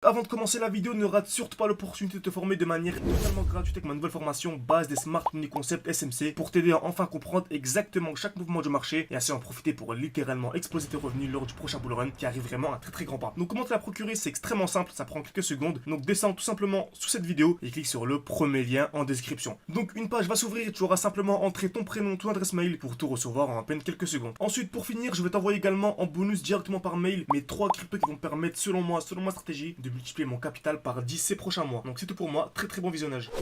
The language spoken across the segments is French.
avant de commencer la vidéo, ne rate surtout pas l'opportunité de te former de manière totalement gratuite avec ma nouvelle formation base des Smart Money Concept SMC pour t'aider à enfin comprendre exactement chaque mouvement du marché et ainsi en profiter pour littéralement exploser tes revenus lors du prochain bull run qui arrive vraiment à très très grand pas. Donc comment te la procurer, c'est extrêmement simple, ça prend quelques secondes. Donc descends tout simplement sous cette vidéo et clique sur le premier lien en description. Donc une page va s'ouvrir et tu auras simplement entré ton prénom, ton adresse mail pour tout recevoir en à peine quelques secondes. Ensuite pour finir, je vais t'envoyer également en bonus directement par mail mes 3 cryptos qui vont me permettre selon moi, selon ma stratégie, de multiplier mon capital par 10 ces prochains mois. Donc c'est tout pour moi, très très bon visionnage.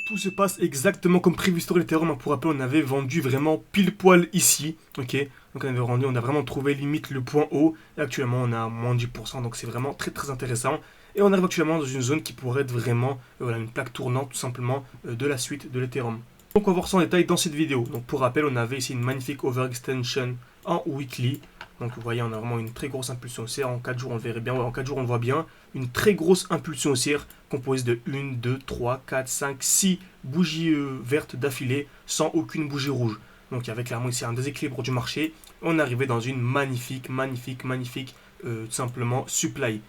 Tout se passe exactement comme prévu sur l'Ethereum. Pour rappel, on avait vendu vraiment pile poil ici, ok. Donc on a vraiment trouvé limite le point haut. Et actuellement on a moins de 10%, donc c'est vraiment très très intéressant. Et on arrive actuellement dans une zone qui pourrait être vraiment voilà, une plaque tournante tout simplement de la suite de l'Ethereum. Donc on va voir ça en détail dans cette vidéo. Donc pour rappel, on avait ici une magnifique overextension en weekly. Donc vous voyez, on a vraiment une très grosse impulsion haussière. En 4 jours, on le verrait bien. Ouais, en 4 jours, on le voit bien. Une très grosse impulsion haussière composée de 1, 2, 3, 4, 5, 6 bougies vertes d'affilée sans aucune bougie rouge. Donc il y avait clairement ici un déséquilibre du marché. On arrivait dans une magnifique, tout simplement supply.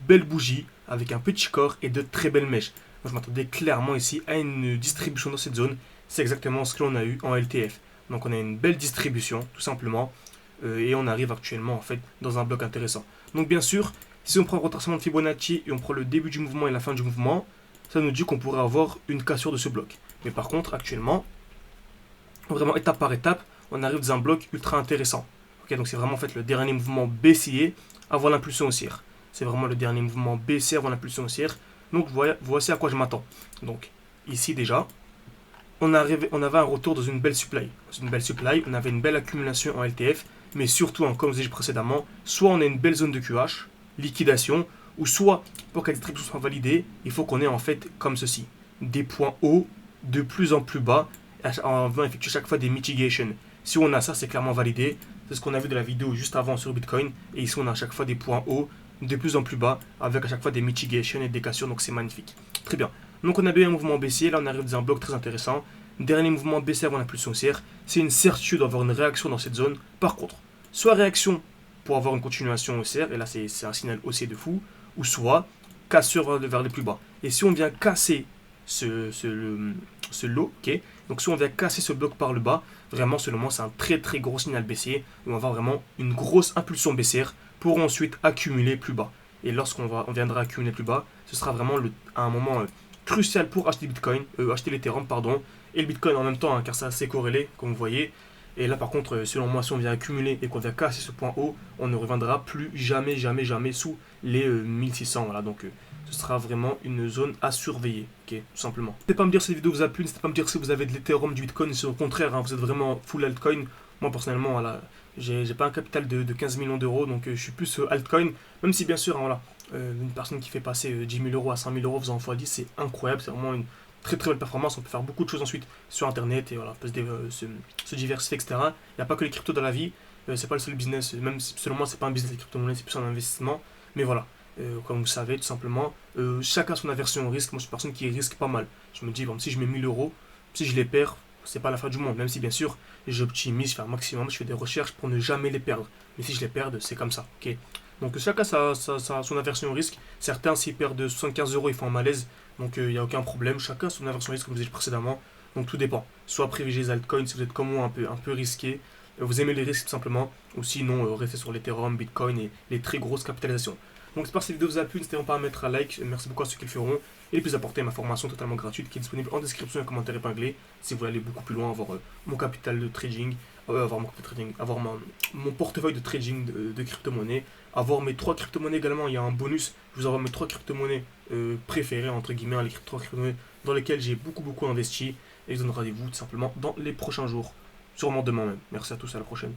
Belle bougie avec un petit corps et de très belles mèches. Moi, je m'attendais clairement ici à une distribution dans cette zone. C'est exactement ce que l'on a eu en LTF. Donc on a une belle distribution, tout simplement. Et on arrive actuellement en fait dans un bloc intéressant. Donc bien sûr, si on prend le retracement de Fibonacci et on prend le début du mouvement et la fin du mouvement, ça nous dit qu'on pourrait avoir une cassure de ce bloc. Mais par contre, actuellement, vraiment étape par étape, on arrive dans un bloc ultra intéressant. Okay, donc c'est vraiment en fait le dernier mouvement baissier avant l'impulsion haussière. C'est vraiment le dernier mouvement baissier avant l'impulsion haussière. Donc voici à quoi je m'attends. Donc ici déjà, on avait un retour dans une belle supply. Dans une belle supply, on avait une belle accumulation en LTF. Mais surtout, comme je vous ai dit précédemment, soit on a une belle zone de QH, liquidation, ou soit, pour que la distribution soit validée, il faut qu'on ait en fait comme ceci, des points hauts de plus en plus bas, en venant effectuer chaque fois des mitigations. Si on a ça, c'est clairement validé. C'est ce qu'on a vu de la vidéo juste avant sur Bitcoin. Et ici, on a à chaque fois des points hauts de plus en plus bas, avec à chaque fois des mitigations et des cassures, donc c'est magnifique. Très bien. Donc on a bien un mouvement baissier, là on arrive dans un bloc très intéressant. Dernier mouvement baissier avant l'impulsion haussière, c'est une certitude d'avoir une réaction dans cette zone. Par contre, soit réaction pour avoir une continuation haussière, et là c'est un signal haussier de fou, ou soit cassure vers les plus bas. Et si on vient casser ce lot, ok, donc si on vient casser ce bloc par le bas, vraiment selon moi c'est un très très gros signal baissier, où on va avoir vraiment une grosse impulsion baissière pour ensuite accumuler plus bas. Et lorsqu'on viendra accumuler plus bas, ce sera vraiment un moment crucial pour acheter Bitcoin, acheter l'Ethereum, pardon, et le Bitcoin en même temps, hein, car c'est assez corrélé, comme vous voyez. Et là, par contre, selon moi, si on vient accumuler et qu'on vient casser ce point haut, on ne reviendra plus jamais sous les 1600. Voilà, donc ce sera vraiment une zone à surveiller, ok, tout simplement. N'hésitez pas à me dire si cette vidéo vous a plu, n'hésitez pas à me dire si vous avez de l'Ethereum, du Bitcoin, si au contraire, hein, vous êtes vraiment full altcoin. Moi, personnellement, voilà, j'ai pas un capital de 15 millions d'euros, donc je suis plus altcoin, même si bien sûr, hein, voilà, une personne qui fait passer 10 000 euros à 5 000 euros faisant x10, c'est incroyable, c'est vraiment une très très belle performance. On peut faire beaucoup de choses ensuite sur internet et voilà, on peut se diversifier, etc. Il n'y a pas que les cryptos dans la vie, c'est pas le seul business, même si, selon moi c'est pas un business les crypto-monnaies, c'est plus un investissement, mais voilà, comme vous savez tout simplement, chacun son aversion au risque. Moi je suis une personne qui risque pas mal. Je me dis, bon, si je mets 1000 euros, si je les perds, c'est pas la fin du monde, même si bien sûr j'optimise, je fais un maximum, je fais des recherches pour ne jamais les perdre, mais si je les perds, c'est comme ça, ok. Donc chacun son aversion au risque. Certains, s'ils perdent 75 euros, ils font un malaise. Donc il n'y a aucun problème. Chacun son aversion au risque, comme je vous ai dit précédemment. Donc tout dépend. Soit privilégiez les altcoins si vous êtes comme moi un peu risqué. Vous aimez les risques tout simplement. Ou sinon, restez sur l'Ethereum, Bitcoin et les très grosses capitalisations. Donc j'espère que cette vidéo vous a plu. N'hésitez pas à mettre un like. Merci beaucoup à ceux qui le feront. Et le plus important, ma formation totalement gratuite qui est disponible en description et en commentaire épinglé. Si vous voulez aller beaucoup plus loin, avoir mon capital de trading, avoir mon portefeuille de trading de crypto-monnaies, avoir mes 3 crypto-monnaies également. Il y a un bonus, je vous envoie mes 3 crypto-monnaies préférées, entre guillemets, les 3 crypto-monnaies dans lesquelles j'ai beaucoup investi. Et je vous donne rendez-vous tout simplement dans les prochains jours, sûrement demain même. Merci à tous, à la prochaine.